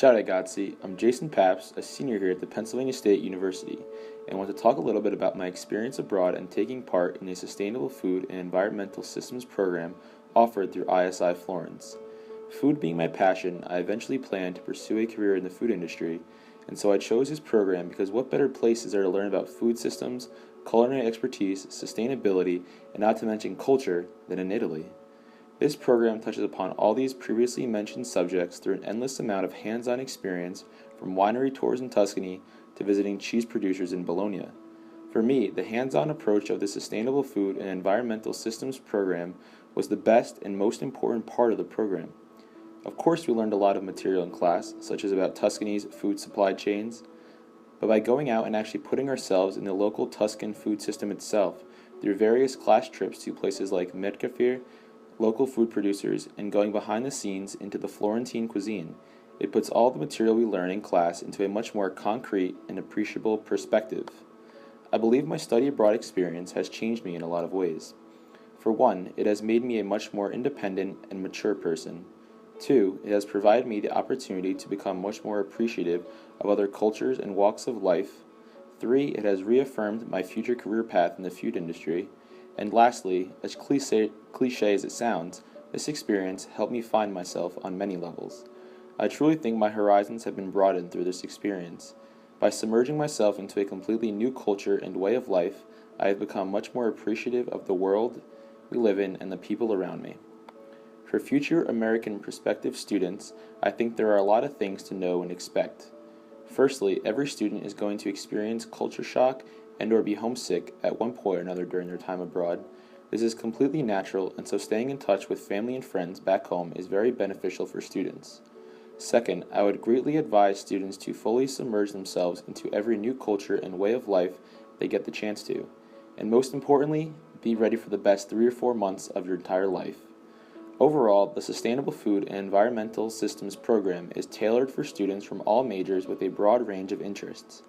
Ciao ragazzi, I'm Jason Pabst, a senior here at the Pennsylvania State University, and want to talk a little bit about my experience abroad and taking part in a sustainable food and environmental systems program offered through ISI Florence. Food being my passion, I eventually planned to pursue a career in the food industry, and so I chose this program because what better place is there to learn about food systems, culinary expertise, sustainability, and not to mention culture than in Italy. This program touches upon all these previously mentioned subjects through an endless amount of hands-on experience, from winery tours in Tuscany to visiting cheese producers in Bologna. For me, the hands-on approach of the Sustainable Food and Environmental Systems program was the best and most important part of the program. Of course, we learned a lot of material in class, such as about Tuscany's food supply chains, but by going out and actually putting ourselves in the local Tuscan food system itself, through various class trips to places like Mercafir, local food producers, and going behind the scenes into the Florentine cuisine, it puts all the material we learn in class into a much more concrete and appreciable perspective. I believe my study abroad experience has changed me in a lot of ways. For one, it has made me a much more independent and mature person. Two, it has provided me the opportunity to become much more appreciative of other cultures and walks of life. Three, it has reaffirmed my future career path in the food industry. And lastly, as cliche as it sounds, this experience helped me find myself on many levels. I truly think my horizons have been broadened through this experience. By submerging myself into a completely new culture and way of life, I have become much more appreciative of the world we live in and the people around me. For future American prospective students, I think there are a lot of things to know and expect. Firstly, every student is going to experience culture shock and or be homesick at one point or another during their time abroad. This is completely natural, and so staying in touch with family and friends back home is very beneficial for students. Second, I would greatly advise students to fully submerge themselves into every new culture and way of life they get the chance to. And most importantly, be ready for the best 3 or 4 months of your entire life. Overall, the Sustainable Food and Environmental Systems program is tailored for students from all majors with a broad range of interests.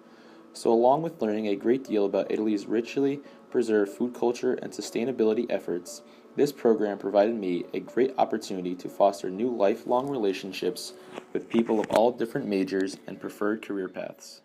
So along with learning a great deal about Italy's richly preserved food culture and sustainability efforts, this program provided me a great opportunity to foster new lifelong relationships with people of all different majors and preferred career paths.